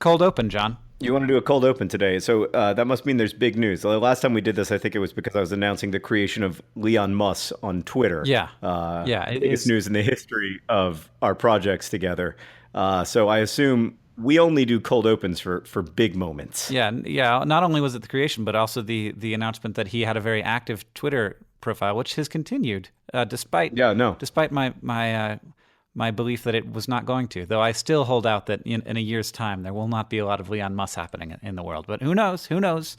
cold open, John. You want to do a cold open today, so that must mean there's big news. The last time we did this, I think it was because I was announcing the creation of Leon Musk on Twitter. Yeah. Yeah, it Biggest is. news in the history of our projects together. So I assume we only do cold opens for big moments. Yeah, yeah. Not only was it the creation, but also the announcement that he had a very active Twitter profile, which has continued despite Yeah, no. despite my belief that it was not going to. Though I still hold out that in a year's time there will not be a lot of Leon Musk happening in the world. But who knows? Who knows?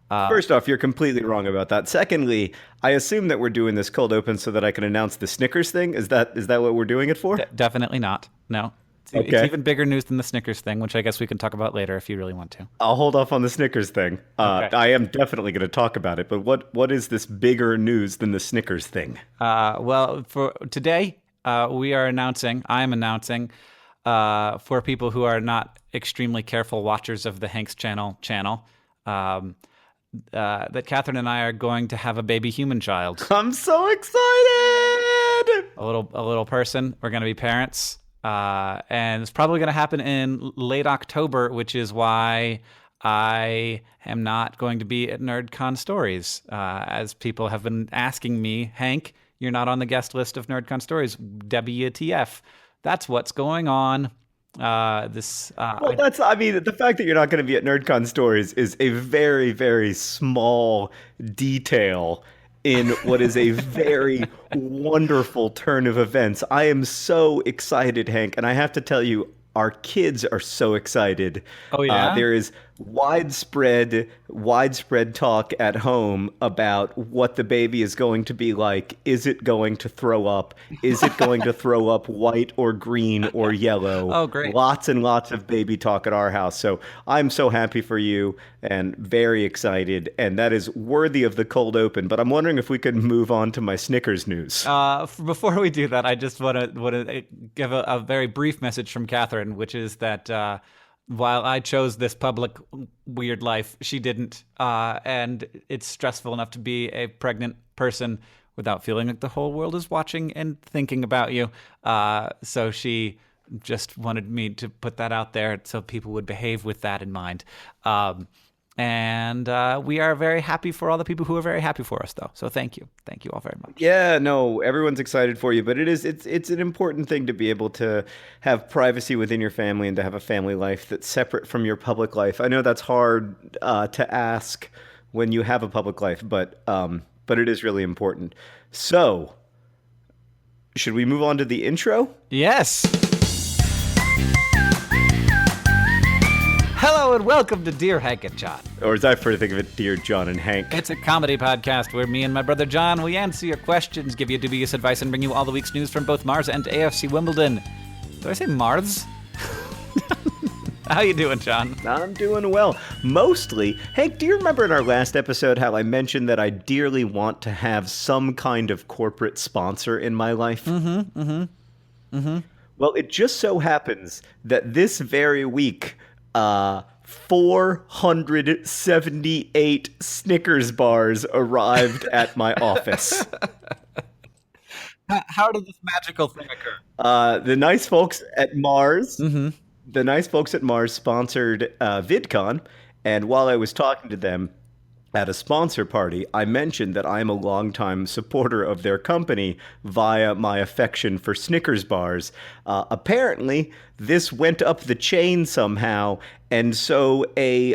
First off, you're completely wrong about that. Secondly, I assume that we're doing this cold open so that I can announce the Snickers thing. Is that what we're doing it for? Definitely not. No. It's Okay. even bigger news than the Snickers thing, which I guess we can talk about later if you really want to. I'll hold off on the Snickers thing. Okay. I am definitely going to talk about it, but what is this bigger news than the Snickers thing? Well, for today, I am announcing, for people who are not extremely careful watchers of the Hanks channel, that Catherine and I are going to have a baby human child, I'm so excited! a little person. We're going to be parents, and it's probably going to happen in late October, which is why I am not going to be at NerdCon Stories, as people have been asking me, Hank, you're not on the guest list of NerdCon Stories. WTF? That's what's going on. Well, the fact that you're not going to be at NerdCon Stories is a very, very small detail in what is a very wonderful turn of events. I am so excited, Hank, and I have to tell you, our kids are so excited. Oh, yeah? There is widespread talk at home about what the baby is going to be like. Is it going to throw up? Is it going to throw up white or green or yellow? Oh, great. Lots and lots of baby talk at our house. So I'm so happy for you and very excited. And that is worthy of the cold open. But I'm wondering if we could move on to my Snickers news. Before we do that, I just want to give a very brief message from Catherine, which is that while I chose this public weird life, she didn't. And it's stressful enough to be a pregnant person without feeling like the whole world is watching and thinking about you. So she just wanted me to put that out there so people would behave with that in mind. And we are very happy for all the people who are very happy for us, though. So thank you. Thank you all very much. Yeah, no, everyone's excited for you, but it's an important thing to be able to have privacy within your family and to have a family life that's separate from your public life. I know that's hard to ask when you have a public life, but it is really important. So, should we move on to the intro? Yes. Hello and welcome to Dear Hank and John. Or as I prefer to think of it, Dear John and Hank. It's a comedy podcast where me and my brother John, we answer your questions, give you dubious advice, and bring you all the week's news from both Mars and AFC Wimbledon. Did I say Mars? How you doing, John? I'm doing well. Mostly. Hank, do you remember in our last episode how I mentioned that I dearly want to have some kind of corporate sponsor in my life? Well, it just so happens that this very week, 478 Snickers bars arrived at my office. How did this magical thing occur? The nice folks at Mars, the nice folks at Mars sponsored VidCon, and while I was talking to them at a sponsor party, I mentioned that I'm a longtime supporter of their company via my affection for Snickers bars. Apparently, this went up the chain somehow, and so a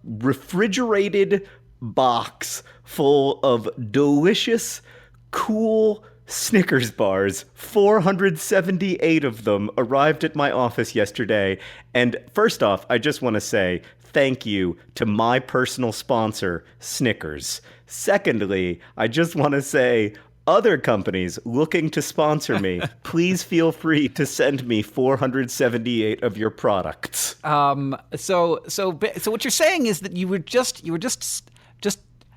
refrigerated box full of delicious, cool Snickers bars, 478 of them, arrived at my office yesterday. And first off, I just want to say thank you to my personal sponsor, Snickers. Secondly, I just want to say other companies looking to sponsor me, please feel free to send me 478 of your products. So what you're saying is that you were just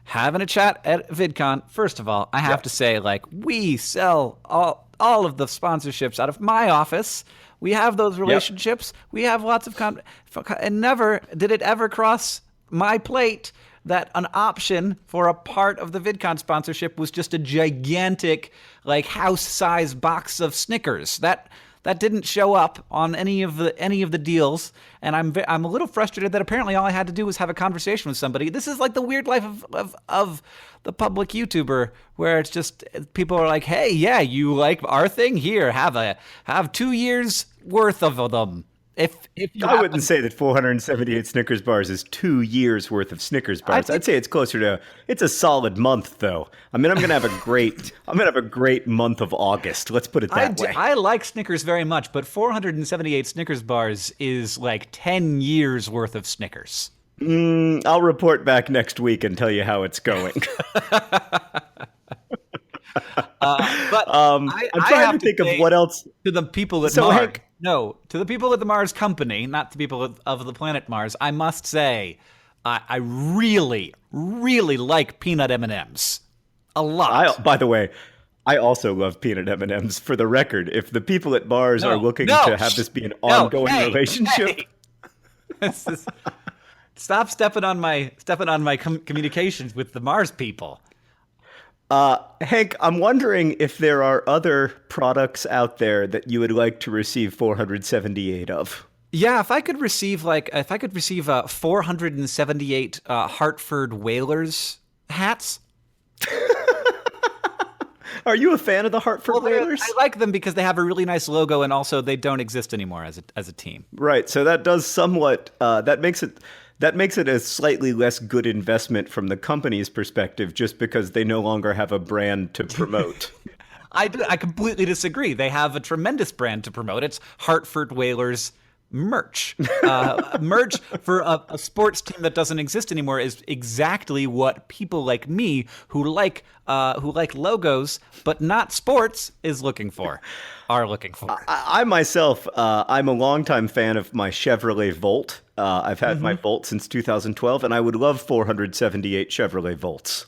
having a chat at VidCon. First of all, I have to say, like, we sell all of the sponsorships out of my office. We have those relationships. Yep. We have lots of and never did it ever cross my plate that an option for a part of the VidCon sponsorship was just a gigantic, like, house-size box of Snickers. that didn't show up on any of the deals, and I'm a little frustrated that apparently all I had to do was have a conversation with somebody. This is like the weird life of the public YouTuber, where it's just people are like, "Hey, yeah, you like our thing? Here, have 2 years worth of them." If you I wouldn't say that 478 Snickers bars is 2 years worth of Snickers bars. I'd say it's closer to, it's a solid month though. I mean, I'm going to have a great month of August. Let's put it that way. I like Snickers very much, but 478 Snickers bars is like 10 years worth of Snickers. I'll report back next week and tell you how it's going. But I'm trying to think of what else. To the people at So, Mars. Hank- No, to the people at the Mars company, not the people of the planet Mars, I must say, I really, really like peanut M&Ms. A lot. By the way, I also love peanut M&Ms. For the record, if the people at Mars are looking to have this be an ongoing relationship, stop stepping on my communications with the Mars people. Hank, I'm wondering if there are other products out there that you would like to receive 478 of. Yeah, if I could receive 478 Hartford Whalers hats. Are you a fan of the Hartford Whalers? I like them because they have a really nice logo, and also they don't exist anymore as a team. Right. So that does somewhat that makes it a slightly less good investment from the company's perspective, just because they no longer have a brand to promote. I completely disagree. They have a tremendous brand to promote. It's Hartford Whalers merch. Merch for a sports team that doesn't exist anymore is exactly what people like me who like logos but not sports are looking for. I myself, I'm a longtime fan of my Chevrolet Volt. I've had my Volt since 2012, and I would love 478 Chevrolet Volts.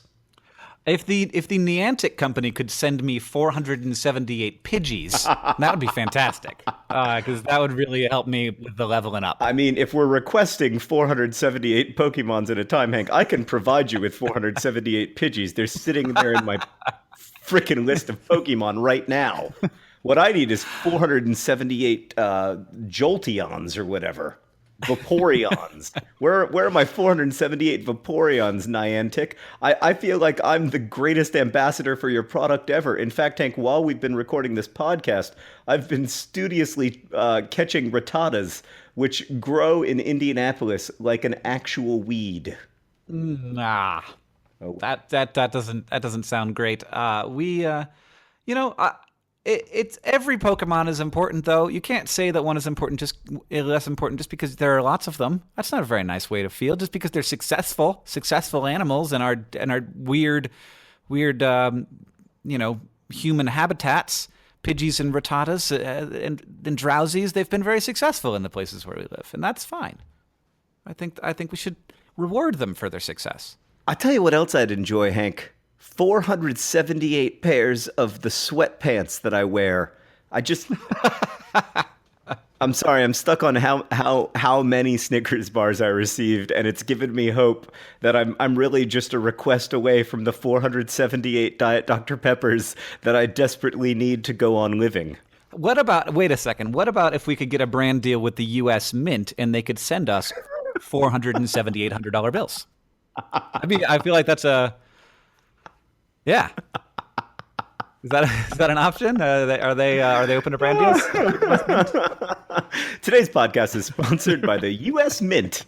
If the Niantic company could send me 478 Pidgeys, that would be fantastic. Because that would really help me with the leveling up. I mean, if we're requesting 478 Pokemons at a time, Hank, I can provide you with 478 Pidgeys. They're sitting there in my frickin' list of Pokemon right now. What I need is 478 Jolteons or whatever. Vaporeons. Where are my 478 Vaporeons, Niantic? I feel like I'm the greatest ambassador for your product ever. In fact, Hank, while we've been recording this podcast, I've been studiously catching Rattatas, which grow in Indianapolis like an actual weed. Nah. Oh. That doesn't sound great. It's every Pokemon is important, though. You can't say that one is less important just because there are lots of them. That's not a very nice way to feel. Just because they're successful animals and our weird, human habitats, Pidgeys and Rattatas and Drowsies, they've been very successful in the places where we live, and that's fine. I think we should reward them for their success. I'll tell you what else I'd enjoy, Hank. 478 pairs of the sweatpants that I wear. I'm sorry, I'm stuck on how many Snickers bars I received, and it's given me hope that I'm really just a request away from the 478 Diet Dr. Peppers that I desperately need to go on living. Wait a second. What about if we could get a brand deal with the U.S. Mint and they could send us 478 $100 bills? I feel like that's a... Yeah. Is that an option? Are they open to brand deals? Today's podcast is sponsored by the U.S. Mint.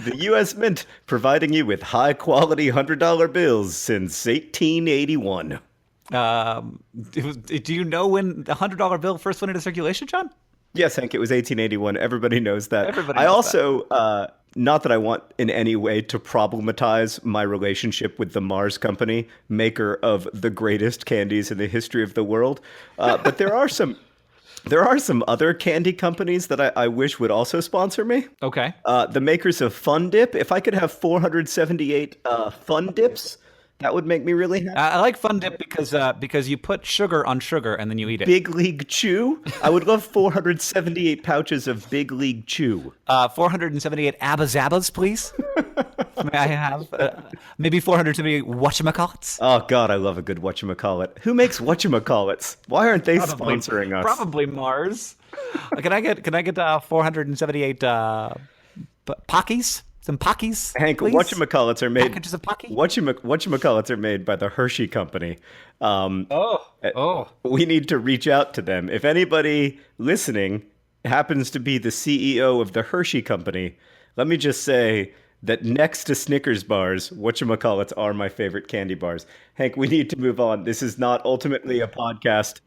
The U.S. Mint, providing you with high-quality $100 bills since 1881. Do you know when the $100 bill first went into circulation, John? Yes, Hank, it was 1881. Everybody knows that. Everybody knows that. Not that I want in any way to problematize my relationship with the Mars Company, maker of the greatest candies in the history of the world, but there are some other candy companies that I wish would also sponsor me. Okay. The makers of Fun Dip. If I could have 478 Fun Dips, that would make me really happy. I like Fun Dip because you put sugar on sugar and then you eat it. Big League Chew. I would love 478 pouches of Big League Chew. 478 Abba Zabbas, please. May I have maybe 470 whatchamacallits? Oh God, I love a good whatchamacallit. Who makes whatchamacallits? Why aren't they Probably, sponsoring us? probably Mars. Can I get 478 Pockies? Some Pockies, Hank, please? whatchamacallits are made. Packages of Pocky? Whatchamacallits are made by the Hershey Company. Um, Oh, oh. we need to reach out to them. If anybody listening happens to be the CEO of the Hershey Company, let me just say that next to Snickers bars, whatchamacallits are my favorite candy bars. Hank, we need to move on. This is not ultimately a podcast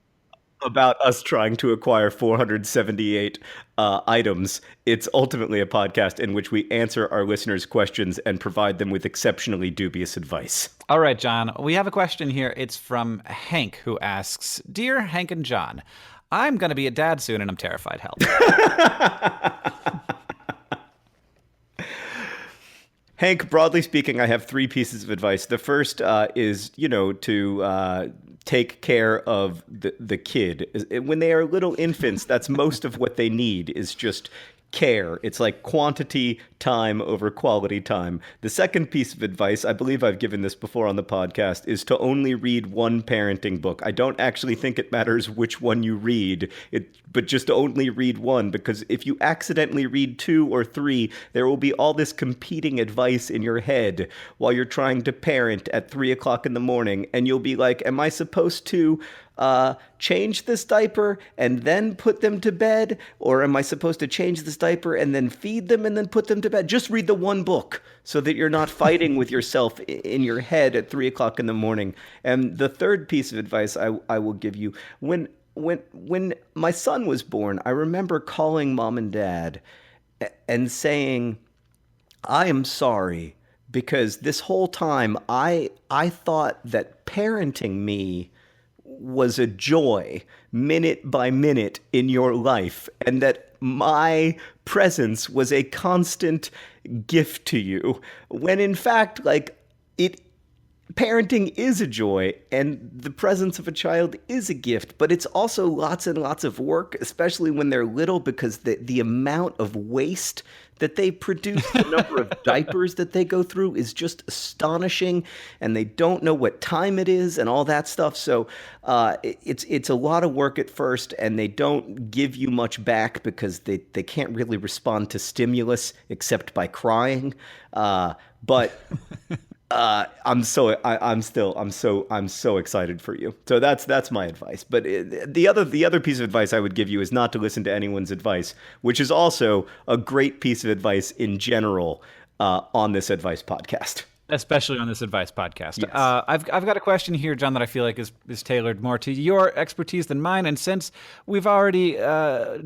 about us trying to acquire 478 items. It's ultimately a podcast in which we answer our listeners' questions and provide them with exceptionally dubious advice. All right, John. We have a question here. It's from Hank, who asks, "Dear Hank and John, I'm going to be a dad soon and I'm terrified. Help." Hank, broadly speaking, I have three pieces of advice. The first is, to take care of the kid. When they are little infants, that's most of what they need is just care. It's like quantity time over quality time. The second piece of advice, I believe I've given this before on the podcast, is to only read one parenting book. I don't actually think it matters which one you read, but just only read one, because if you accidentally read two or three, there will be all this competing advice in your head while you're trying to parent at 3 o'clock in the morning, and you'll be like, am I supposed to change this diaper and then put them to bed? Or am I supposed to change this diaper and then feed them and then put them to bed? Just read the one book so that you're not fighting with yourself in your head at 3 o'clock in the morning. And the third piece of advice I will give you, when my son was born, I remember calling mom and dad and saying, I am sorry, because this whole time I thought that parenting me was a joy minute by minute in your life, and that my presence was a constant gift to you, when in fact, like, it parenting is a joy and the presence of a child is a gift, but it's also lots and lots of work, especially when they're little, because the amount of waste that they produce, the number of diapers that they go through is just astonishing, and they don't know what time it is and all that stuff. So it's a lot of work at first, and they don't give you much back because they can't really respond to stimulus except by crying. But I'm so excited for you. So that's my advice. But the other piece of advice I would give you is not to listen to anyone's advice, which is also a great piece of advice in general on this advice podcast. Especially on this advice podcast. Yes. I've got a question here, John, that I feel like is tailored more to your expertise than mine. And since we've already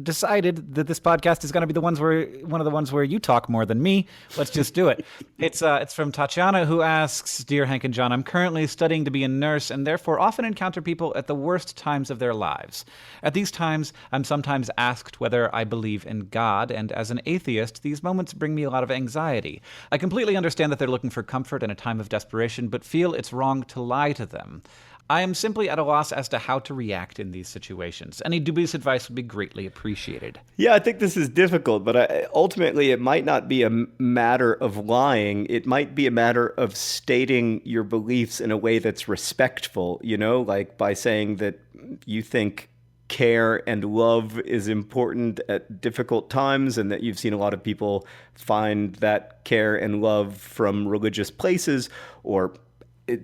decided that this podcast is going to be one of the ones where you talk more than me, let's just do it. It's from Tatiana, who asks, "Dear Hank and John, I'm currently studying to be a nurse and therefore often encounter people at the worst times of their lives. At these times, I'm sometimes asked whether I believe in God, and as an atheist, these moments bring me a lot of anxiety. I completely understand that they're looking for comfort in a time of desperation, but feel it's wrong to lie to them. I am simply at a loss as to how to react in these situations. Any dubious advice would be greatly appreciated." Yeah, I think this is difficult, but ultimately it might not be a matter of lying. It might be a matter of stating your beliefs in a way that's respectful, like by saying that you think care and love is important at difficult times, and that you've seen a lot of people find that care and love from religious places, or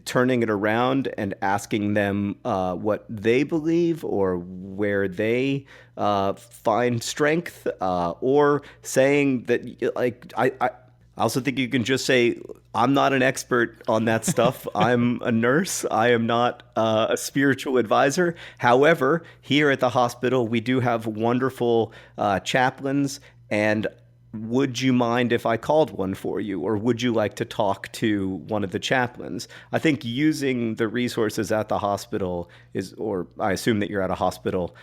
turning it around and asking them what they believe or where they find strength, or saying that, like, I also think you can just say, I'm not an expert on that stuff. I'm a nurse. I am not a spiritual advisor. However, here at the hospital, we do have wonderful chaplains. And would you mind if I called one for you? Or would you like to talk to one of the chaplains? I think using the resources at the hospital is, or I assume that you're at a hospital,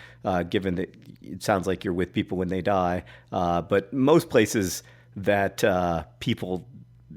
given that it sounds like you're with people when they die. But most places that people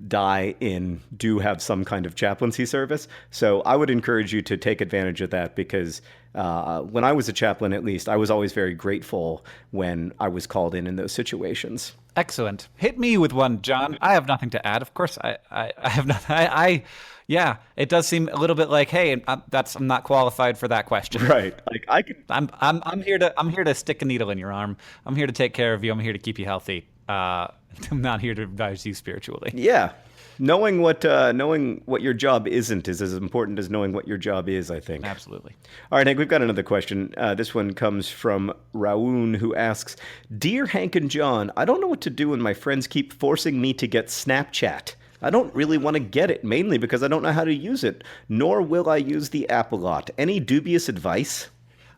die in do have some kind of chaplaincy service. So I would encourage you to take advantage of that because when I was a chaplain, at least, I was always very grateful when I was called in those situations. Excellent. Hit me with one, John. I have nothing to add. Of course, I have nothing. Yeah, it does seem a little bit like, hey, I'm not qualified for that question. Right. Like I could. I'm here to stick a needle in your arm. I'm here to take care of you. I'm here to keep you healthy. I'm not here to advise you spiritually. Yeah. Knowing what your job isn't is as important as knowing what your job is, I think. Absolutely. All right, Hank, we've got another question. This one comes from Raoun, who asks, Dear Hank and John, I don't know what to do when my friends keep forcing me to get Snapchat. I don't really want to get it, mainly because I don't know how to use it, nor will I use the app a lot. Any dubious advice?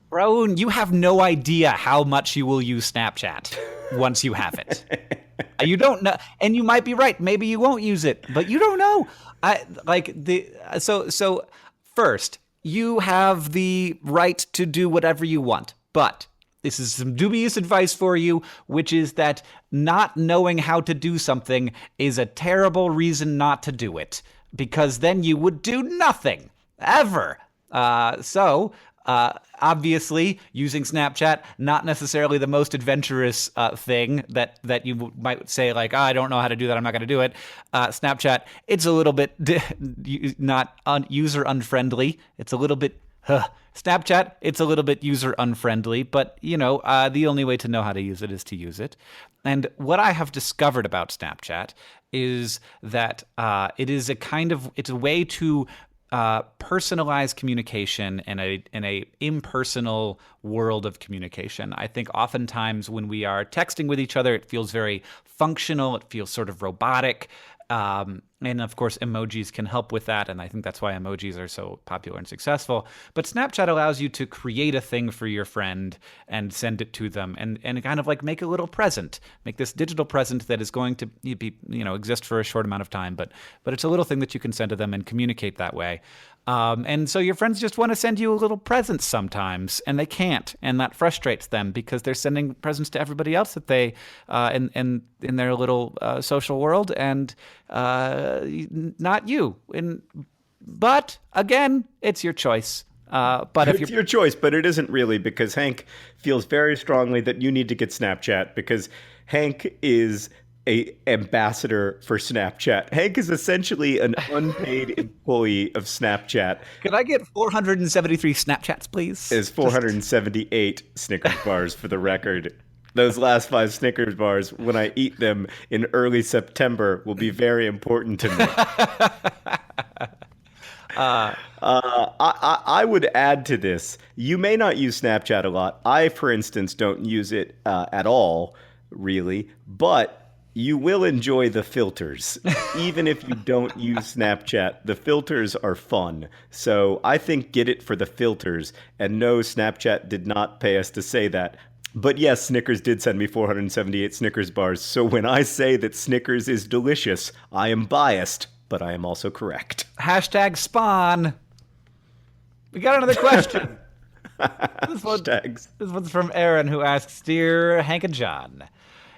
Raoun, you have no idea how much you will use Snapchat once you have it. You don't know, and you might be right. Maybe you won't use it, but you don't know. So first, you have the right to do whatever you want, but this is some dubious advice for you, which is that not knowing how to do something is a terrible reason not to do it, because then you would do nothing ever. Obviously, using Snapchat, not necessarily the most adventurous thing that you might say, like, I don't know how to do that, I'm not going to do it. Snapchat, it's a little bit not user unfriendly. It's a little bit... Snapchat, it's a little bit user unfriendly, but, the only way to know how to use it is to use it. And what I have discovered about Snapchat is that it's a way to personalized communication in a impersonal world of communication. I think oftentimes when we are texting with each other, it feels very functional. It feels sort of robotic. And of course, emojis can help with that. And I think that's why emojis are so popular and successful. But Snapchat allows you to create a thing for your friend and send it to them and kind of like make a little present, make this digital present that is going to be, exist for a short amount of time. But it's a little thing that you can send to them and communicate that way. And so your friends just want to send you a little present sometimes, and they can't, and that frustrates them because they're sending presents to everybody else that they in their little social world, and not you. But again, it's your choice. But if it's your choice, but it isn't really, because Hank feels very strongly that you need to get Snapchat because Hank is a ambassador for Snapchat. Hank is essentially an unpaid employee of Snapchat. Could I get 473 Snapchats, please? Is 478 Snickers bars for the record. Those last 5 Snickers bars, when I eat them in early September, will be very important to me. I would add to this. You may not use Snapchat a lot. I, for instance, don't use it at all, really. But you will enjoy the filters. Even if you don't use Snapchat, the filters are fun. So I think get it for the filters. And no, Snapchat did not pay us to say that. But yes, Snickers did send me 478 Snickers bars. So when I say that Snickers is delicious, I am biased, but I am also correct. Hashtag spawn. We got another question. Hashtags. This one's from Aaron, who asks, Dear Hank and John,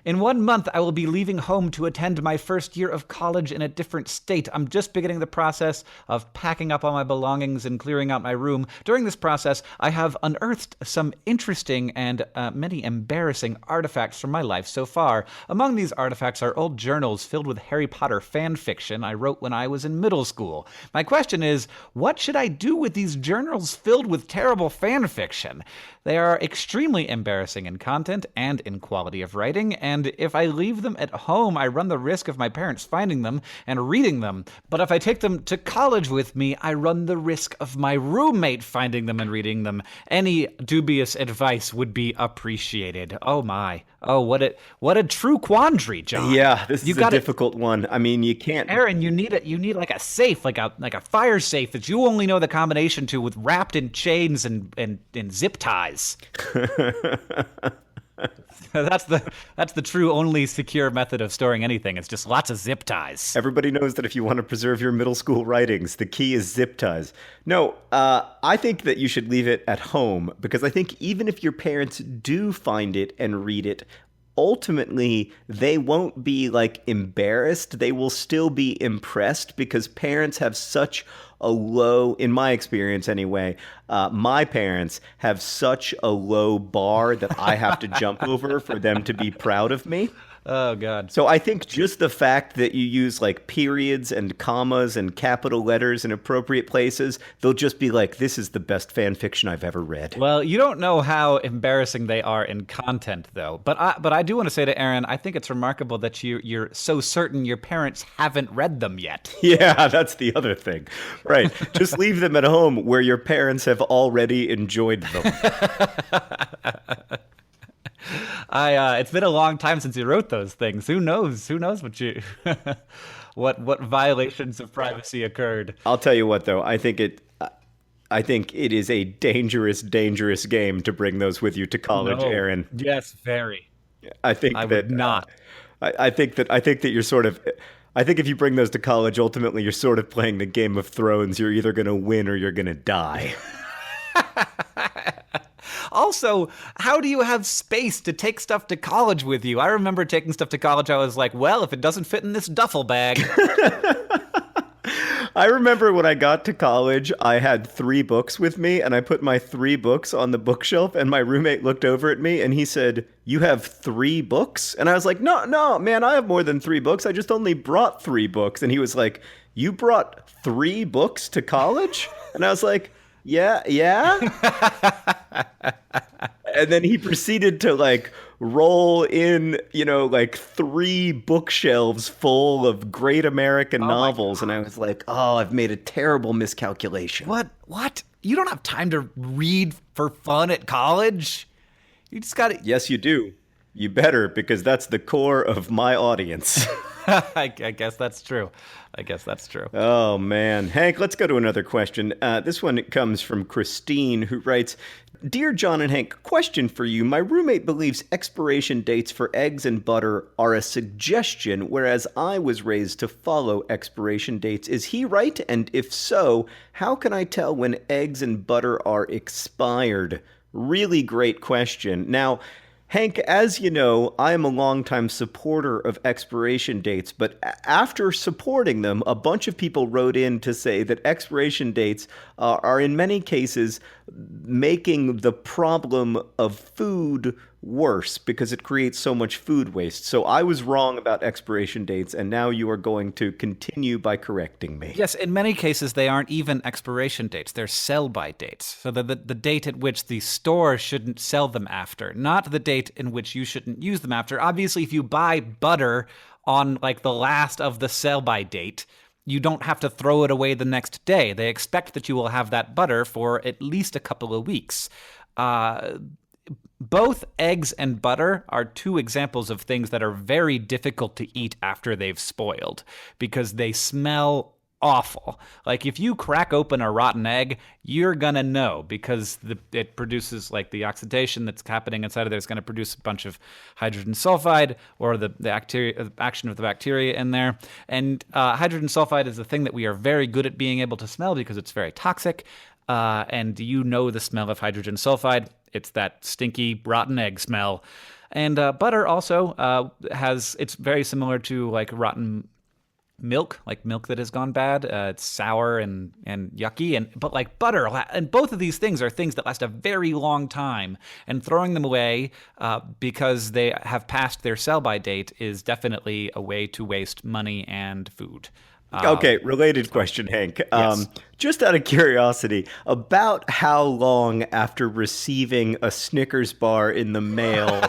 in 1 month, I will be leaving home to attend my first year of college in a different state. I'm just beginning the process of packing up all my belongings and clearing out my room. During this process, I have unearthed some interesting and many embarrassing artifacts from my life so far. Among these artifacts are old journals filled with Harry Potter fan fiction I wrote when I was in middle school. My question is, what should I do with these journals filled with terrible fan fiction? They are extremely embarrassing in content and in quality of writing, and if I leave them at home, I run the risk of my parents finding them and reading them. But if I take them to college with me, I run the risk of my roommate finding them and reading them. Any dubious advice would be appreciated. Oh my. Oh, what a true quandary, John. Yeah, this is a difficult one. I mean, you can't. Aaron, you need like a safe, like a fire safe that you only know the combination to, with wrapped in chains and zip ties. That's the true only secure method of storing anything. It's just lots of zip ties. Everybody knows that if you want to preserve your middle school writings, the key is zip ties. No, I think that you should leave it at home, because I think even if your parents do find it and read it, ultimately they won't be like embarrassed. They will still be impressed because parents have such a low, in my experience anyway, my parents have such a low bar that I have to jump over for them to be proud of me. Oh God. So I think just the fact that you use like periods and commas and capital letters in appropriate places, they'll just be like, this is the best fan fiction I've ever read. Well, you don't know how embarrassing they are in content, though. But I do want to say to Aaron, I think it's remarkable that you're so certain your parents haven't read them yet. Yeah, that's the other thing. Right. Just leave them at home where your parents have already enjoyed them. It's been a long time since you wrote those things. Who knows? Who knows what you what violations of privacy occurred? I'll tell you what though, I think it is a dangerous, dangerous game to bring those with you to college, No. Aaron. Yes, very. I think I that would not. I think that you're sort of I think if you bring those to college, ultimately you're sort of playing the Game of Thrones. You're either going to win or you're going to die. Also, how do you have space to take stuff to college with you? I remember taking stuff to college. I was like, well, if it doesn't fit in this duffel bag. I remember when I got to college, I had 3 books with me, and I put my 3 books on the bookshelf, and my roommate looked over at me, and he said, "You have 3 books?" And I was like, "No, no, man, I have more than 3 books. I just only brought 3 books." And he was like, "You brought 3 books to college?" And I was like, "Yeah, yeah." And then he proceeded to like roll in, you know, like 3 bookshelves full of great American novels. And I was like, oh, I've made a terrible miscalculation. What? What? You don't have time to read for fun at college? You just got to. Yes, you do. You better, because that's the core of my audience. I guess that's true. I guess that's true. Oh, man. Hank, let's go to another question. This one comes from Christine, who writes, Dear John and Hank, question for you. My roommate believes expiration dates for eggs and butter are a suggestion, whereas I was raised to follow expiration dates. Is he right? And if so, how can I tell when eggs and butter are expired? Really great question. Now, Hank, as you know, I am a longtime supporter of expiration dates, but after supporting them, a bunch of people wrote in to say that expiration dates are in many cases making the problem of food worse because it creates so much food waste. So I was wrong about expiration dates, and now you are going to continue by correcting me. Yes, in many cases, they aren't even expiration dates. They're sell-by dates. So the date at which the store shouldn't sell them after, not the date in which you shouldn't use them after. Obviously, if you buy butter on like the last of the sell-by date, you don't have to throw it away the next day. They expect that you will have that butter for at least a couple of weeks. Both eggs and butter are 2 examples of things that are very difficult to eat after they've spoiled because they smell awful. Like if you crack open a rotten egg, you're gonna know because it produces like the oxidation that's happening inside of there is going to produce a bunch of hydrogen sulfide or the action of the bacteria in there. And hydrogen sulfide is the thing that we are very good at being able to smell because it's very toxic. And you know the smell of hydrogen sulfide. It's that stinky, rotten egg smell. And butter also it's very similar to like rotten milk, like milk that has gone bad. It's sour and yucky. But like butter, and both of these things are things that last a very long time. And throwing them away because they have passed their sell-by date is definitely a way to waste money and food. Okay, related question, Hank. Yes. Just out of curiosity, about how long after receiving a Snickers bar in the mail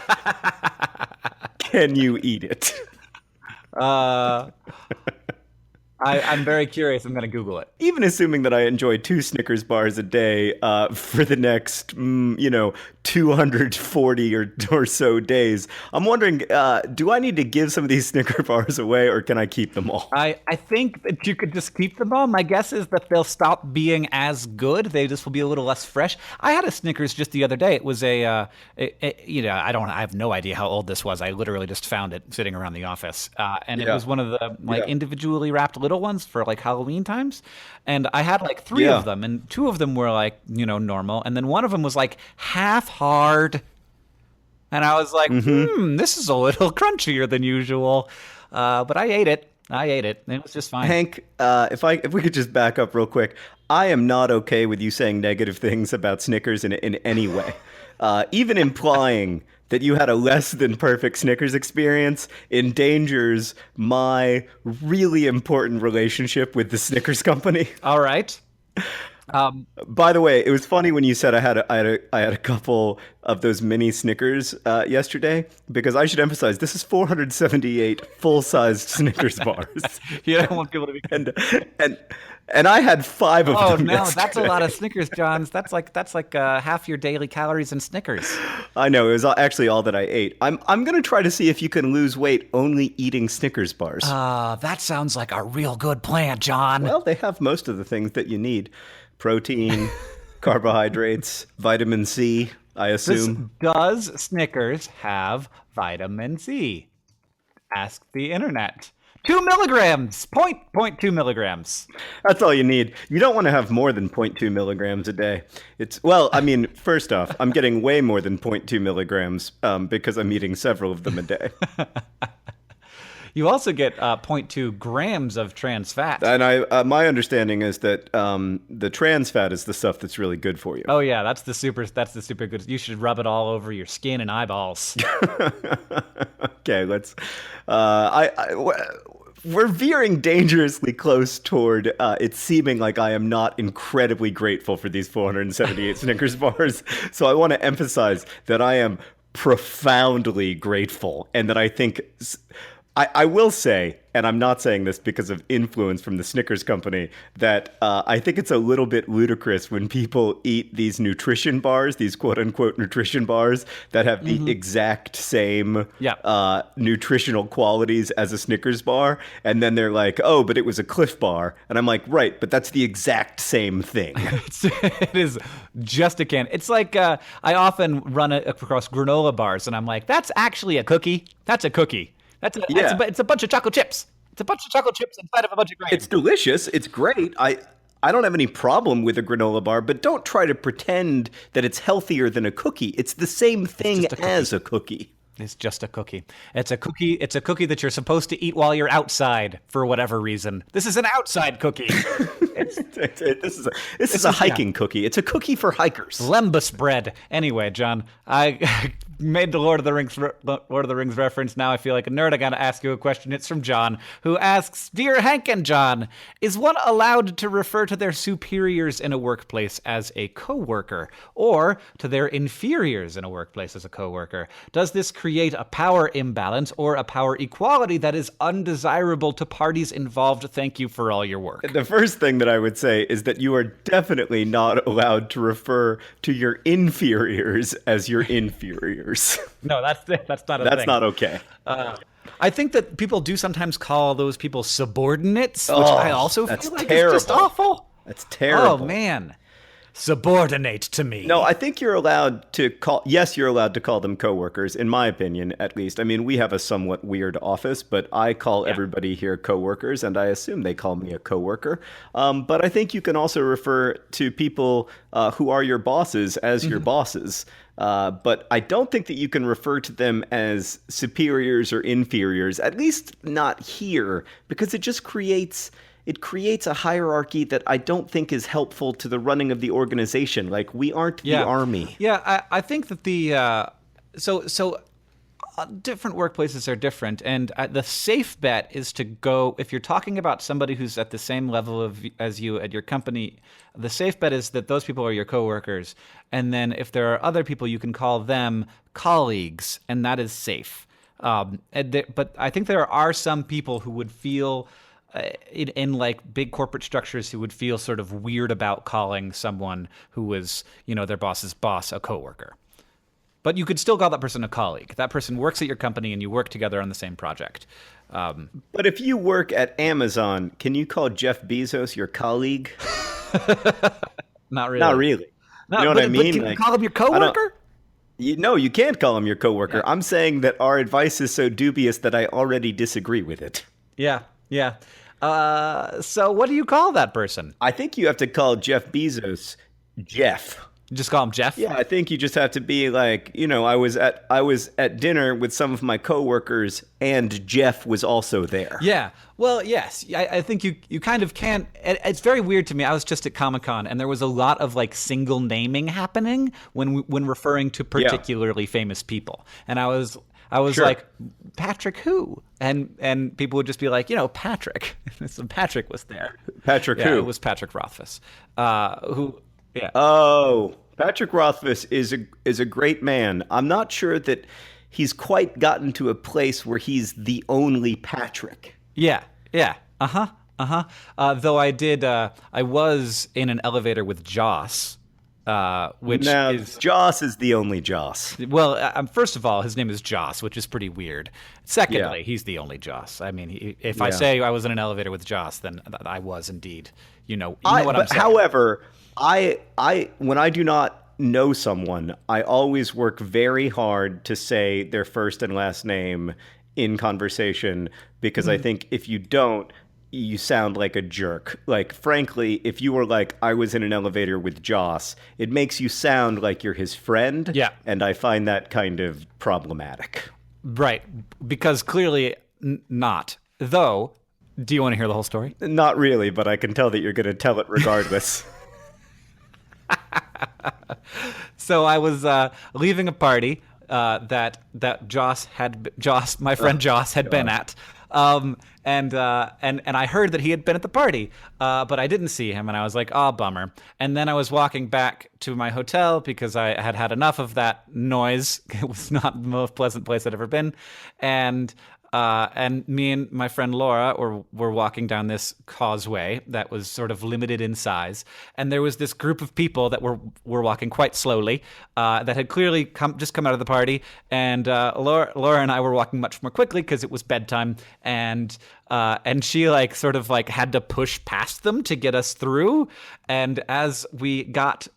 can you eat it? I'm very curious. I'm going to Google it. Even assuming that I enjoy 2 Snickers bars a day for the next, 240 or so days, I'm wondering, do I need to give some of these Snicker bars away or can I keep them all? I think that you could just keep them all. My guess is that they'll stop being as good. They just will be a little less fresh. I had a Snickers just the other day. It was I have no idea how old this was. I literally just found it sitting around the office. And it was one of the individually wrapped little ones for like Halloween times. And I had like 3 of them, and 2 of them were like, normal. And then one of them was like half hard. And I was like, this is a little crunchier than usual. But I ate it. I ate it. It was just fine. Hank, if we could just back up real quick, I am not okay with you saying negative things about Snickers in any way. Even implying that you had a less than perfect Snickers experience endangers my really important relationship with the Snickers company. All right. By the way, it was funny when you said I had a couple of those mini Snickers yesterday, because I should emphasize this is 478 full-sized Snickers bars, You don't want people to be. and and I had five of Oh them no, yesterday. that's a lot of Snickers, Johns. That's like half your daily calories in Snickers. I know, it was actually all that I ate. I'm gonna try to see if you can lose weight only eating Snickers bars. That sounds like a real good plan, John. Well, they have most of the things that you need: protein, carbohydrates, vitamin C, I assume. Does Snickers have vitamin C? Ask the internet. 2 milligrams. Point 2 milligrams. That's all you need. You don't want to have more than zero point 0.2 milligrams a day. Well, I mean, first off, I'm getting way more than zero point 0.2 milligrams because I'm eating several of them a day. You also get 0.2 grams of trans fat. And my understanding is that the trans fat is the stuff that's really good for you. Oh yeah, that's the super good. You should rub it all over your skin and eyeballs. Okay, let's. We're veering dangerously close toward it seeming like I am not incredibly grateful for these 478 Snickers bars. So I want to emphasize that I am profoundly grateful, and that I think. I will say, and I'm not saying this because of influence from the Snickers company, that I think it's a little bit ludicrous when people eat these nutrition bars, these quote-unquote nutrition bars that have the exact same nutritional qualities as a Snickers bar, and then they're like, oh, but it was a Cliff Bar. And I'm like, right, but that's the exact same thing. It is just a can. It's like I often run across granola bars, and I'm like, that's actually a cookie. That's a cookie. It's a bunch of chocolate chips. It's a bunch of chocolate chips inside of a bunch of grains. It's delicious. It's great. I don't have any problem with a granola bar, but don't try to pretend that it's healthier than a cookie. It's the same thing as a cookie. It's just a cookie. It's a cookie. It's a cookie that you're supposed to eat while you're outside for whatever reason. This is an outside cookie. This is a hiking cookie. It's a cookie for hikers. Lembas bread. Anyway, John, I made the Lord of the Rings reference. Now I feel like a nerd. I gotta ask you a question. It's from John, who asks, "Dear Hank and John, is one allowed to refer to their superiors in a workplace as a coworker, or to their inferiors in a workplace as a coworker? Does this create a power imbalance or a power equality that is undesirable to parties involved? Thank you for all your work." The first thing that I would say is that you are definitely not allowed to refer to your inferiors as your inferiors. No, that's not a thing. That's not okay. I think that people do sometimes call those people subordinates, which I also feel like terrible. is just awful. That's terrible. Oh, man. Subordinate to me. No, I think you're allowed to call. Yes, you're allowed to call them coworkers, in my opinion, at least. I mean, we have a somewhat weird office, but I call everybody here coworkers, and I assume they call me a coworker. But I think you can also refer to people who are your bosses as your bosses. But I don't think that you can refer to them as superiors or inferiors, at least not here, because it just creates a hierarchy that I don't think is helpful to the running of the organization. Like, we aren't the army. Yeah, I think that different workplaces are different, and the safe bet is to go, if you're talking about somebody who's at the same level as you at your company, the safe bet is that those people are your coworkers, and then if there are other people, you can call them colleagues, and that is safe. But I think there are some people who would feel in like big corporate structures who would feel sort of weird about calling someone who was, their boss's boss a coworker. But you could still call that person a colleague. That person works at your company and you work together on the same project. But if you work at Amazon, can you call Jeff Bezos your colleague? Not really. Not really. You know what I mean? But can you call him your coworker? No, you can't call him your coworker. I'm saying that our advice is so dubious that I already disagree with it. Yeah. So what do you call that person? I think you have to call Jeff Bezos Jeff. Just call him Jeff. Yeah, I think you just have to be like, I was at dinner with some of my coworkers, and Jeff was also there. Yeah. Well, yes. I think you kind of can. It's very weird to me. I was just at Comic-Con, and there was a lot of like single naming happening when referring to Yeah, particularly famous people. And I was sure. like, Patrick who? And people would just be like, Patrick. So Patrick was there. Patrick Yeah, it who? was Patrick Rothfuss. Who? Yeah. Oh, Patrick Rothfuss is a great man. I'm not sure that he's quite gotten to a place where he's the only Patrick. Yeah, yeah, uh-huh, uh-huh. Though I was in an elevator with Joss, which Now, is, Joss is the only Joss. well, first of all, his name is Joss, which is pretty weird. Yeah, Secondly, he's the only Joss. I mean, if I yeah. say I was in an elevator with Joss, then I was indeed. You know what I'm But saying. however, when I do not know someone, I always work very hard to say their first and last name in conversation because I think if you don't, you sound like a jerk. Like, frankly, if you were like, I was in an elevator with Joss, it makes you sound like you're his friend. Yeah. And I find that kind of problematic. Right, because clearly not. Though, do you want to hear the whole story? Not really, but I can tell that you're going to tell it regardless. So I was leaving a party that Joss, my friend Joss, had been at, and I heard that he had been at the party, but I didn't see him, and I was like, oh, bummer. And then I was walking back to my hotel because I had had enough of that noise. It was not the most pleasant place I'd ever been, and me and my friend Laura were walking down this causeway that was sort of limited in size, and there was this group of people that were walking quite slowly, that had clearly just come out of the party, and Laura and I were walking much more quickly because it was bedtime, and she like sort of like had to push past them to get us through, and as we got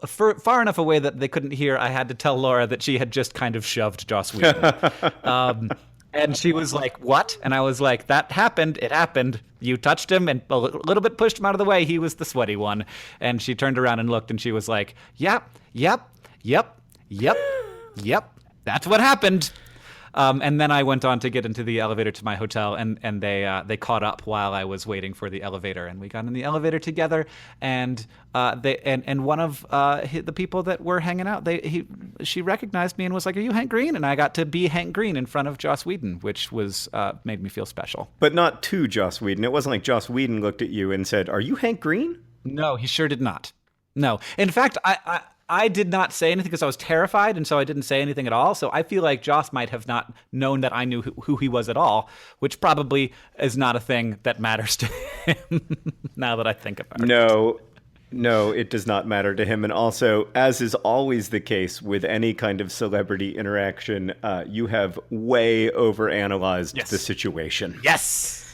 far enough away that they couldn't hear, I had to tell Laura that she had just kind of shoved Joss Whedon. And she was like, what? And I was like, that happened. It happened. You touched him and a little bit pushed him out of the way. He was the sweaty one. And she turned around and looked and she was like, yep, yep, yep, yep, yep. That's what happened. And then I went on to get into the elevator to my hotel, and they caught up while I was waiting for the elevator, and we got in the elevator together. And one of the people that were hanging out, she recognized me and was like, "Are you Hank Green?" And I got to be Hank Green in front of Joss Whedon, which was made me feel special. But not to Joss Whedon. It wasn't like Joss Whedon looked at you and said, "Are you Hank Green?" No, he sure did not. No, in fact, I did not say anything because I was terrified, and so I didn't say anything at all. So I feel like Joss might have not known that I knew who he was at all, which probably is not a thing that matters to him now that I think about it. No, it does not matter to him. And also, as is always the case with any kind of celebrity interaction, you have way overanalyzed Yes. the situation. Yes,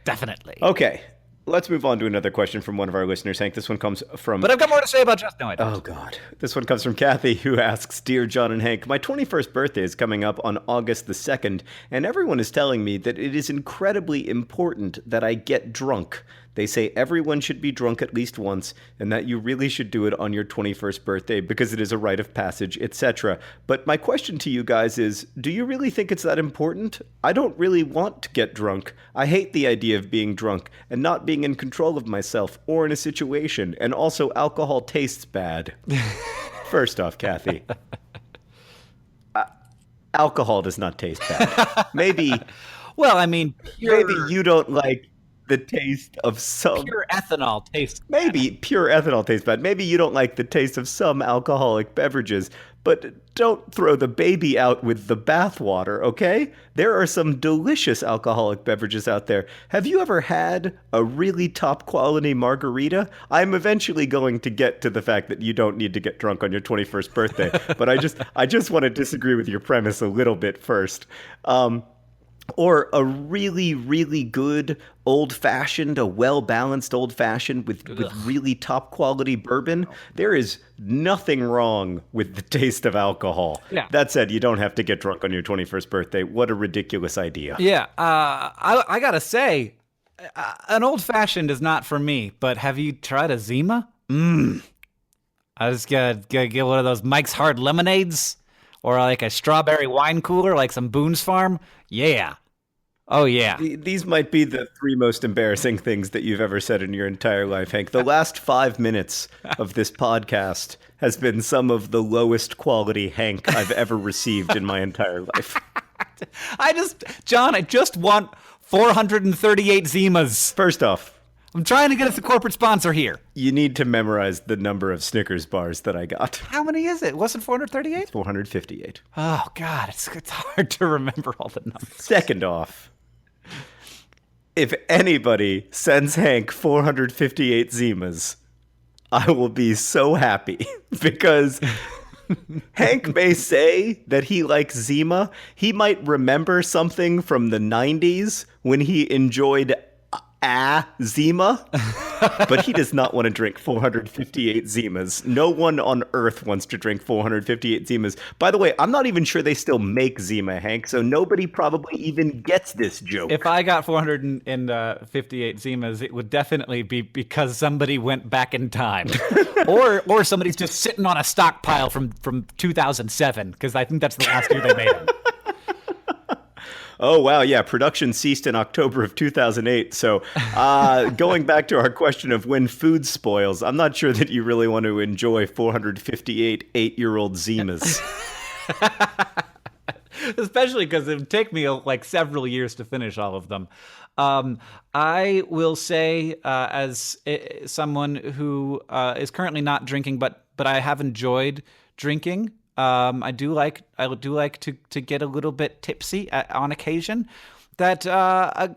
definitely. Okay, let's move on to another question from one of our listeners, Hank. This one comes from... But I've got more to say about Joss. No, I don't. Oh, God. This one comes from Kathy, who asks, Dear John and Hank, my 21st birthday is coming up on August the 2nd, and everyone is telling me that it is incredibly important that I get drunk. They say everyone should be drunk at least once, and that you really should do it on your 21st birthday because it is a rite of passage, etc. But my question to you guys is, do you really think it's that important? I don't really want to get drunk. I hate the idea of being drunk and not being in control of myself or in a situation, and also alcohol tastes bad. First off, Kathy, alcohol does not taste bad. Maybe Well, I mean, maybe you don't like the taste of some... pure ethanol tastes. Maybe pure ethanol tastes bad. Maybe you don't like the taste of some alcoholic beverages, but don't throw the baby out with the bathwater, okay? There are some delicious alcoholic beverages out there. Have you ever had a really top quality margarita? I'm eventually going to get to the fact that you don't need to get drunk on your 21st birthday, but I just want to disagree with your premise a little bit first. Or a really, really good old-fashioned, a well-balanced old-fashioned with really top-quality bourbon. There is nothing wrong with the taste of alcohol. Yeah. That said, you don't have to get drunk on your 21st birthday. What a ridiculous idea. Yeah, I gotta say, an old fashioned is not for me. But have you tried a Zima? I was gonna get one of those Mike's Hard Lemonades, or like a strawberry wine cooler, like some Boone's Farm. Yeah. Oh yeah. These might be the three most embarrassing things that you've ever said in your entire life, Hank. The last 5 minutes of this podcast has been some of the lowest quality Hank I've ever received in my entire life. John, I just want 438 Zimas. First off, I'm trying to get us a corporate sponsor here. you need to memorize the number of Snickers bars that I got. How many is it? Wasn't 438? 458. Oh God, it's hard to remember all the numbers. Second off, if anybody sends Hank 458 Zimas, I will be so happy because Hank may say that he likes Zima. He might remember something from the 90s when he enjoyed Zima, but he does not want to drink 458 Zimas. No one on earth wants to drink 458 Zimas. By the way, I'm not even sure they still make Zima, Hank, so nobody probably even gets this joke. If I got 458 Zimas, it would definitely be because somebody went back in time, or somebody's just sitting on a stockpile from 2007, because I think that's the last year they made them. Oh, wow. Yeah. Production ceased in October of 2008. So going back to our question of when food spoils, I'm not sure that you really want to enjoy 458 8-year-old Zimas. Especially because it would take me like several years to finish all of them. I will say, as someone who is currently not drinking, but I have enjoyed drinking. I do like to get a little bit tipsy on occasion. That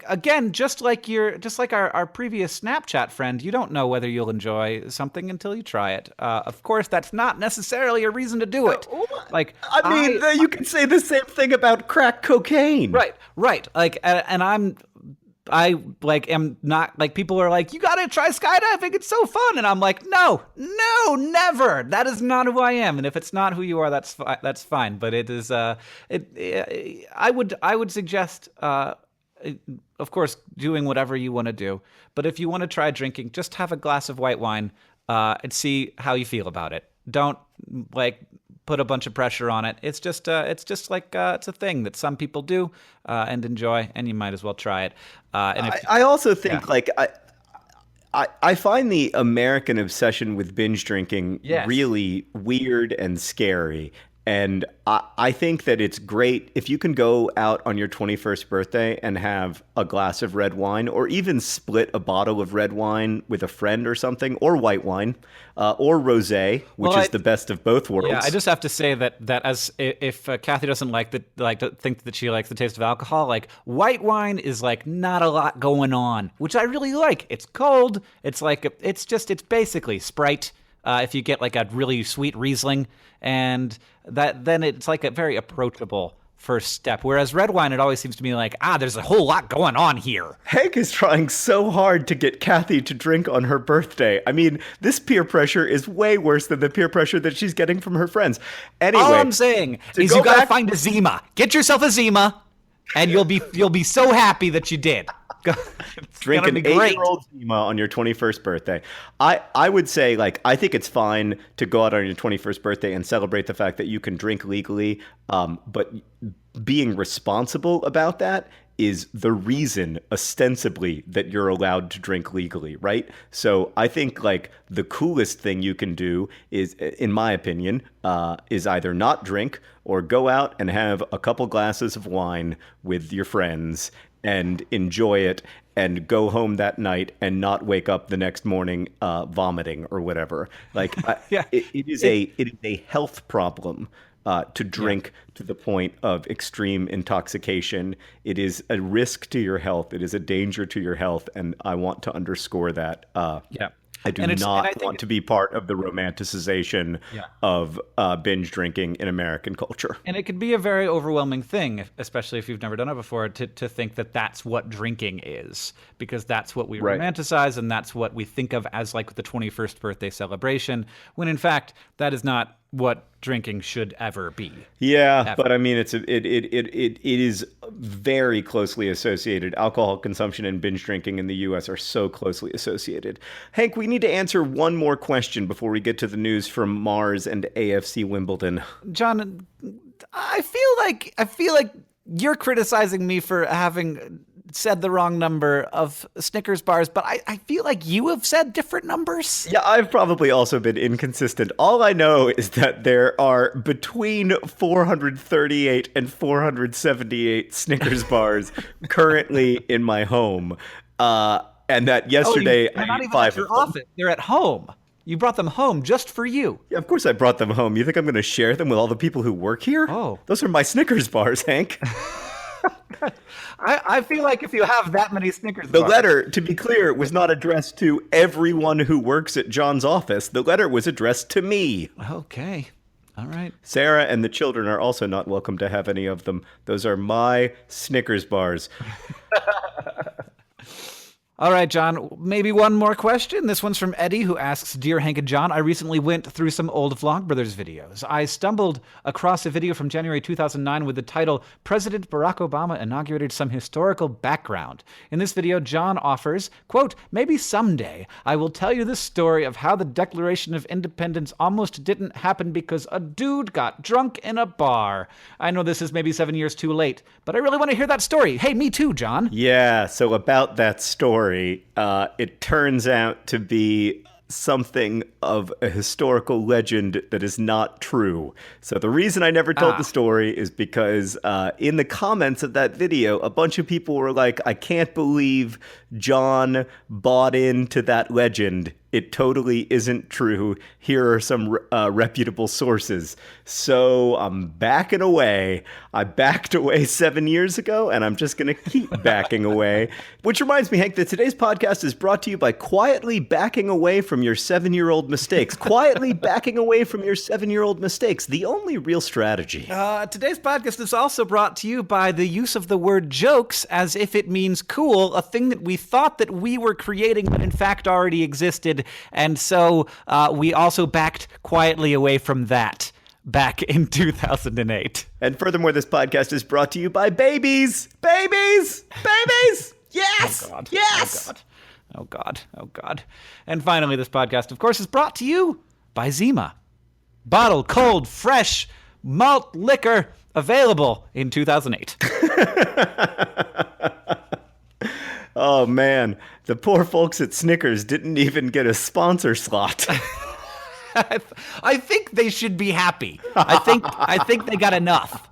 again, just like our previous Snapchat friend, you don't know whether you'll enjoy something until you try it. Of course, that's not necessarily a reason to do it. Like, I mean, you can say the same thing about crack cocaine. Right. Like, and I like am not like, people are like, you gotta try skydiving, it's so fun, and I'm like, no, never. That is not who I am, and if it's not who you are, that's fine. But it is I would suggest, of course, doing whatever you want to do. But if you want to try drinking, just have a glass of white wine and see how you feel about it. Don't like put a bunch of pressure on it. It's just like it's a thing that some people do and enjoy, and you might as well try it. I also think I find the American obsession with binge drinking really weird and scary. And I think that it's great if you can go out on your 21st birthday and have a glass of red wine, or even split a bottle of red wine with a friend or something, or white wine, or rosé, which is the best of both worlds. Yeah, I just have to say that as if Kathy doesn't think that she likes the taste of alcohol, like, white wine is like not a lot going on, which I really like. It's cold. It's like it's basically Sprite. If you get like a really sweet Riesling, and then it's like a very approachable first step. Whereas red wine, it always seems to me like, there's a whole lot going on here. Hank is trying so hard to get Kathy to drink on her birthday. I mean, this peer pressure is way worse than the peer pressure that she's getting from her friends. Anyway, all I'm saying is you gotta find a Zima. Get yourself a Zima, and you'll be so happy that you did. Drink an 8-year-old Zima on your 21st birthday. I would say, like, I think it's fine to go out on your 21st birthday and celebrate the fact that you can drink legally, but being responsible about that is the reason, ostensibly, that you're allowed to drink legally, right? So I think, like, the coolest thing you can do is, in my opinion, is either not drink or go out and have a couple glasses of wine with your friends and enjoy it, and go home that night and not wake up the next morning vomiting or whatever. Like, it is a health problem to drink to the point of extreme intoxication. It is a risk to your health. It is a danger to your health, and I want to underscore that. I do not want to be part of the romanticization of binge drinking in American culture. And it can be a very overwhelming thing, especially if you've never done it before, to think that that's what drinking is, because that's what we romanticize, and that's what we think of as like the 21st birthday celebration, when in fact that is not what drinking should ever be. Yeah, Ever. but I mean, it is very closely associated. Alcohol consumption and binge drinking in the U.S. are so closely associated. Hank, we need to answer one more question before we get to the news from Mars and AFC Wimbledon. John, I feel like you're criticizing me for having said the wrong number of Snickers bars, but I feel like you have said different numbers. Yeah, I've probably also been inconsistent. All I know is that there are between 438 and 478 Snickers bars currently in my home. And that yesterday they're I not ate even five at your of them. office. They're at home. You brought them home just for you. Yeah, of course I brought them home. You think I'm going to share them with all the people who work here? Oh. Those are my Snickers bars, Hank. I feel like if you have that many Snickers The bars, letter, to be clear, was not addressed to everyone who works at John's office. The letter was addressed to me. Okay. All right. Sarah and the children are also not welcome to have any of them. Those are my Snickers bars. All right, John, maybe one more question. This one's from Eddie, who asks, Dear Hank and John, I recently went through some old Vlogbrothers videos. I stumbled across a video from January 2009 with the title, President Barack Obama inaugurated some historical background. In this video, John offers, quote, maybe someday I will tell you the story of how the Declaration of Independence almost didn't happen because a dude got drunk in a bar. I know this is maybe 7 years too late, but I really want to hear that story. Hey, me too, John. Yeah, so about that story, it turns out to be something of a historical legend that is not true. So the reason I never told the story is because in the comments of that video, a bunch of people were like, I can't believe John bought into that legend. It totally isn't true. Here are some reputable sources. So I'm backing away. I backed away 7 years ago, and I'm just going to keep backing away. Which reminds me, Hank, that today's podcast is brought to you by quietly backing away from your 7-year-old mistakes. Quietly backing away from your 7-year-old mistakes. The only real strategy. Today's podcast is also brought to you by the use of the word jokes as if it means cool, a thing that we thought that we were creating but in fact already existed. And so we also backed quietly away from that back in 2008. And furthermore, this podcast is brought to you by babies. Babies! Babies! Yes! Oh, God. Yes! Oh, God. Oh, God. Oh, God. And finally, this podcast, of course, is brought to you by Zima. Bottled, cold, fresh, malt liquor available in 2008. Oh, man. The poor folks at Snickers didn't even get a sponsor slot. I think they should be happy. I think they got enough.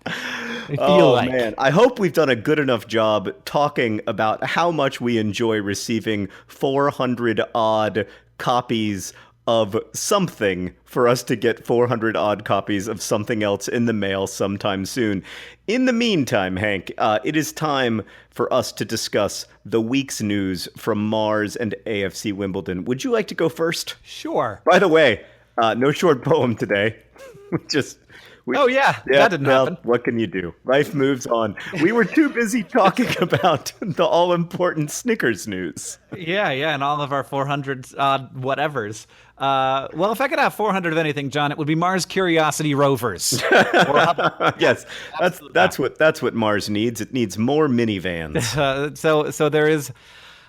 I feel like. Man. I hope we've done a good enough job talking about how much we enjoy receiving 400 odd copies of something for us to get 400 odd copies of something else in the mail sometime soon. In the meantime, Hank, it is time for us to discuss the week's news from Mars and AFC Wimbledon. Would you like to go first? Sure. By the way, no short poem today. That didn't happen. What can you do? Life moves on. We were too busy talking about the all-important Snickers news. Yeah, and all of our 400 whatevers. Well, if I could have 400 of anything, John, it would be Mars Curiosity rovers. Yes, that's what Mars needs. It needs more minivans. So there is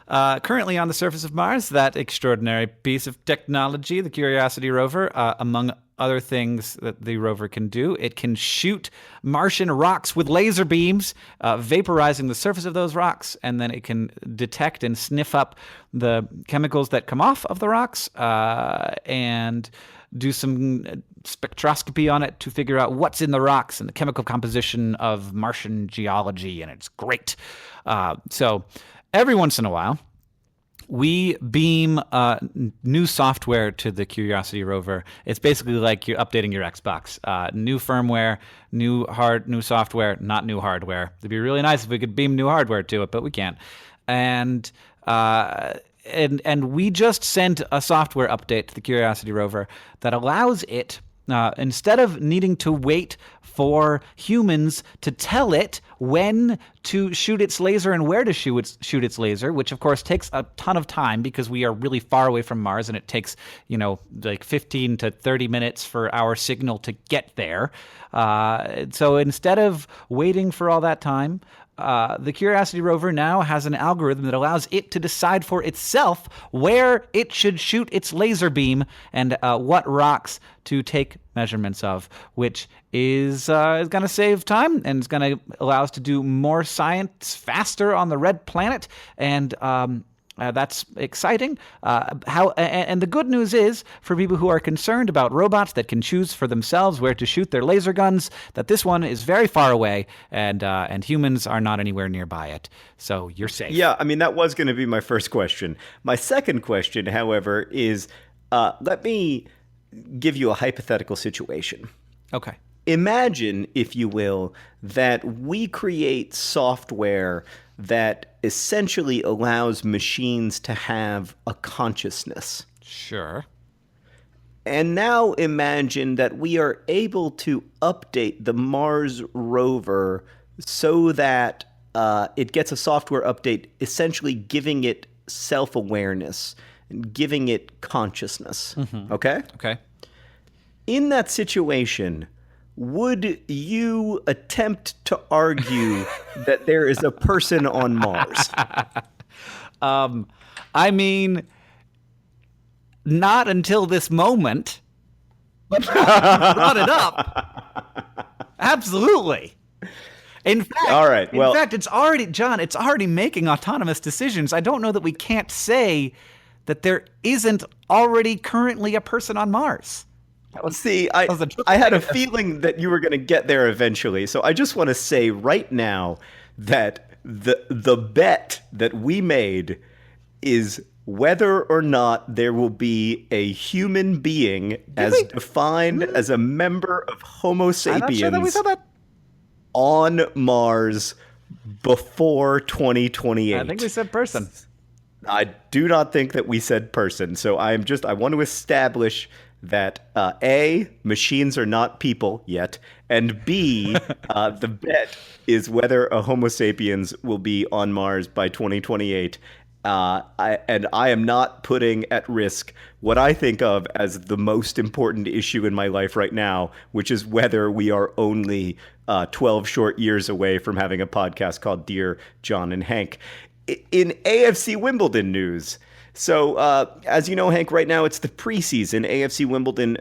currently on the surface of Mars that extraordinary piece of technology, the Curiosity rover, among other things that the rover can do. It can shoot Martian rocks with laser beams, vaporizing the surface of those rocks, and then it can detect and sniff up the chemicals that come off of the rocks and do some spectroscopy on it to figure out what's in the rocks and the chemical composition of Martian geology, and it's great. So every once in a while, we beam new software to the Curiosity rover. It's basically like you're updating your Xbox. New firmware, new software, not new hardware. It'd be really nice if we could beam new hardware to it, but we can't. And we just sent a software update to the Curiosity rover that allows it Instead of needing to wait for humans to tell it when to shoot its laser and where to shoot its laser, which of course takes a ton of time because we are really far away from Mars and it takes, like 15 to 30 minutes for our signal to get there. So instead of waiting for all that time, the Curiosity rover now has an algorithm that allows it to decide for itself where it should shoot its laser beam and what rocks to take measurements of, which is going to save time and is going to allow us to do more science faster on the red planet. And that's exciting. And the good news is, for people who are concerned about robots that can choose for themselves where to shoot their laser guns, that this one is very far away, and humans are not anywhere nearby it. So you're safe. Yeah, I mean, that was going to be my first question. My second question, however, is let me give you a hypothetical situation. Okay. Imagine, if you will, that we create software that essentially allows machines to have a consciousness. Sure. And now imagine that we are able to update the Mars rover so that it gets a software update, essentially giving it self-awareness and giving it consciousness. Mm-hmm. Okay? Okay. In that situation, would you attempt to argue that there is a person on Mars? I mean, not until this moment. But brought it up. Absolutely. In fact, all right. Well, in fact, it's already making autonomous decisions. I don't know that we can't say that there isn't already currently a person on Mars. See, I had a feeling that you were going to get there eventually. So I just want to say right now that the bet that we made is whether or not there will be a human being defined as a member of Homo sapiens, I'm not sure that we said that, on Mars before 2028. I think we said person. I do not think that we said person. So I want to establish that A, machines are not people yet, and B, the bet is whether a Homo sapiens will be on Mars by 2028. I am not putting at risk what I think of as the most important issue in my life right now, which is whether we are only 12 short years away from having a podcast called Dear John and Hank. In AFC Wimbledon news, so as you know, Hank, right now it's the preseason. AFC Wimbledon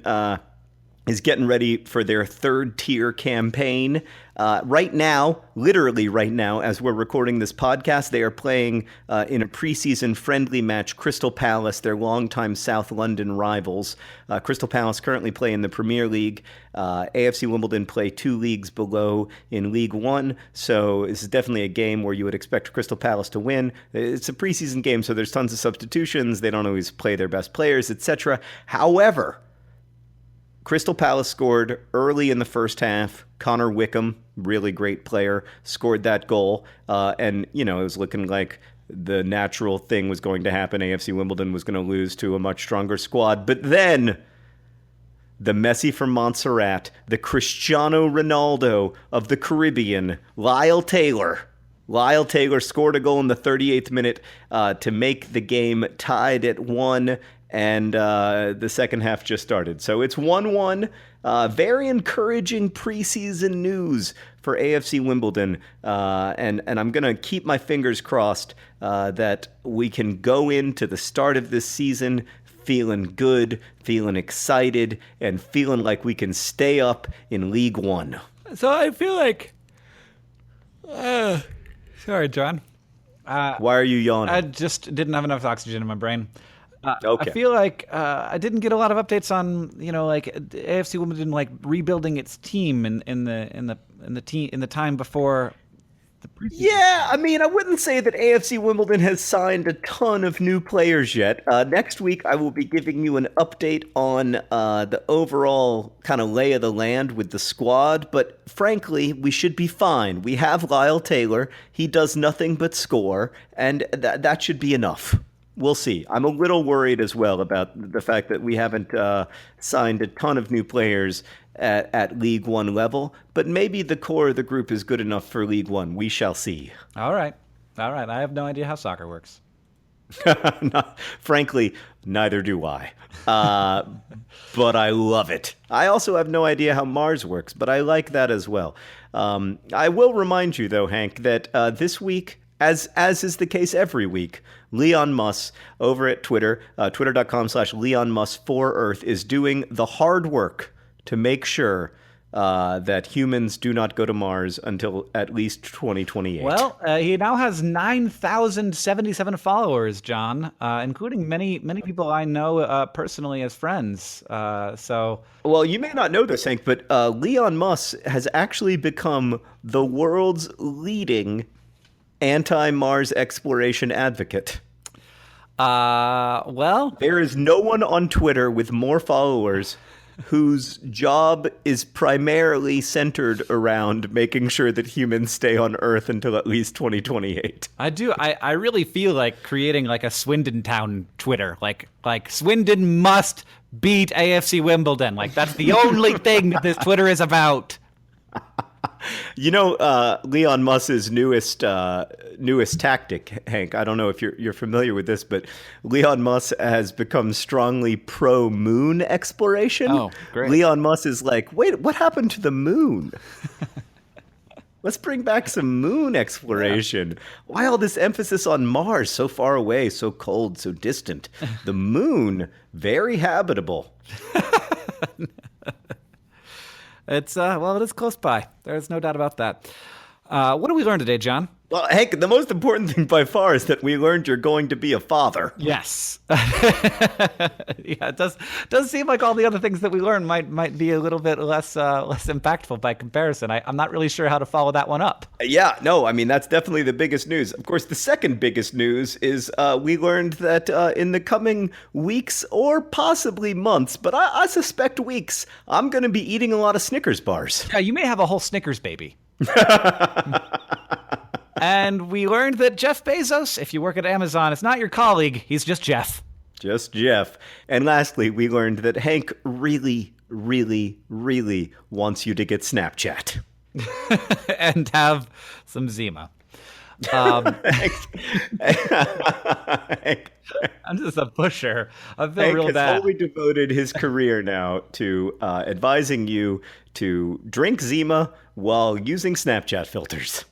is getting ready for their third tier campaign. Right now, literally right now, as we're recording this podcast, they are playing in a preseason friendly match Crystal Palace, their longtime South London rivals. Crystal Palace currently play in the Premier League. AFC Wimbledon play 2 leagues below in League One, so this is definitely a game where you would expect Crystal Palace to win. It's a preseason game, so there's tons of substitutions. They don't always play their best players, etc. However, Crystal Palace scored early in the first half. Connor Wickham, really great player, scored that goal. And, it was looking like the natural thing was going to happen. AFC Wimbledon was going to lose to a much stronger squad. But then the Messi from Montserrat, the Cristiano Ronaldo of the Caribbean, Lyle Taylor scored a goal in the 38th minute to make the game tied at 1. And the second half just started. So it's 1-1. Very encouraging preseason news for AFC Wimbledon. And I'm going to keep my fingers crossed that we can go into the start of this season feeling good, feeling excited, and feeling like we can stay up in League One. So I feel like... sorry, John. Why are you yawning? I just didn't have enough oxygen in my brain. Okay. I feel like I didn't get a lot of updates on AFC Wimbledon rebuilding its team in the time before the preseason. Yeah, I mean, I wouldn't say that AFC Wimbledon has signed a ton of new players yet. Next week, I will be giving you an update on the overall kind of lay of the land with the squad. But frankly, we should be fine. We have Lyle Taylor. He does nothing but score, and that should be enough. We'll see. I'm a little worried as well about the fact that we haven't signed a ton of new players at League One level, but maybe the core of the group is good enough for League One. We shall see. All right. I have no idea how soccer works. Frankly, neither do I. But I love it. I also have no idea how Mars works, but I like that as well. I will remind you, though, Hank, that this week, as is the case every week, Leon Muss over at Twitter, twitter.com/LeonMuss4Earth, is doing the hard work to make sure that humans do not go to Mars until at least 2028. Well, he now has 9,077 followers, John, including many people I know personally as friends. Well, you may not know this, Hank, but Leon Muss has actually become the world's leading anti-Mars exploration advocate. Well, there is no one on Twitter with more followers whose job is primarily centered around making sure that humans stay on Earth until at least 2028. I really feel like creating like a Swindon Town Twitter. Like Swindon must beat AFC Wimbledon. Like that's the only thing that this Twitter is about. You know, Leon Muss's newest tactic, Hank. I don't know if you're familiar with this, but Leon Muss has become strongly pro-moon exploration. Oh, great! Leon Muss is like, wait, what happened to the moon? Let's bring back some moon exploration. Yeah. Why all this emphasis on Mars, so far away, so cold, so distant? The moon, very habitable. It is close by. There's no doubt about that. What did we learn today, John? Well, Hank, the most important thing by far is that we learned you're going to be a father. Yes. Yeah, it does seem like all the other things that we learned might be a little bit less impactful by comparison. I'm not really sure how to follow that one up. Yeah, no, I mean, that's definitely the biggest news. Of course, the second biggest news is we learned that in the coming weeks or possibly months, but I suspect weeks, I'm going to be eating a lot of Snickers bars. Yeah, you may have a whole Snickers baby. And we learned that Jeff Bezos, if you work at Amazon, is not your colleague. He's just Jeff. Just Jeff. And lastly, we learned that Hank really, really, really wants you to get Snapchat. And have some Zima. I'm just a pusher. I feel Hank real has bad. Totally devoted his career now to advising you to drink Zima while using Snapchat filters.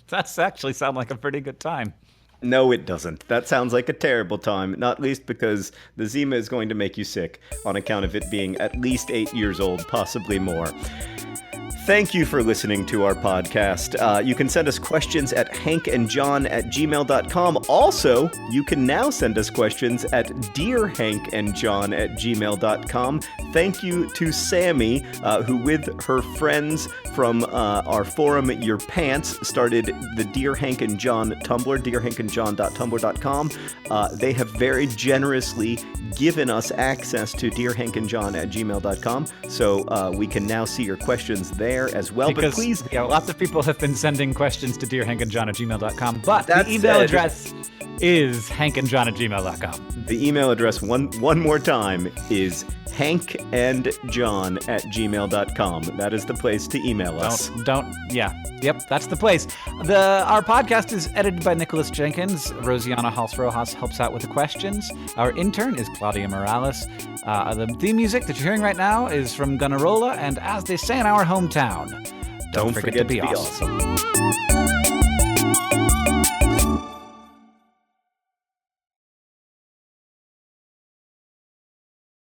That's actually sound like a pretty good time. No, it doesn't. That sounds like a terrible time, not least because the Zima is going to make you sick on account of it being at least 8 years old, possibly more. Thank you for listening to our podcast. You can send us questions at hankandjohn@gmail.com. Also, you can now send us questions at dearhankandjohn@gmail.com. Thank you to Sammy, who with her friends from our forum, Your Pants, started the Dear Hank and John Tumblr, dearhankandjohn.tumblr.com. They have very generously given us access to dearhankandjohn@gmail.com, so we can now see your questions there as well. Because, but please, lots of people have been sending questions to dearhankandjohn@gmail.com, but the email address is hankandjohn@gmail.com. The email address, one more time, is hankandjohn@gmail.com. That is the place to email us. Yep, that's the place. Our podcast is edited by Nicholas Jenkins. Rosianna Hals-Rojas helps out with the questions. Our intern is Claudia Morales. The theme music that you're hearing right now is from Gunnarolla, and as they say in our hometown, don't forget to be awesome.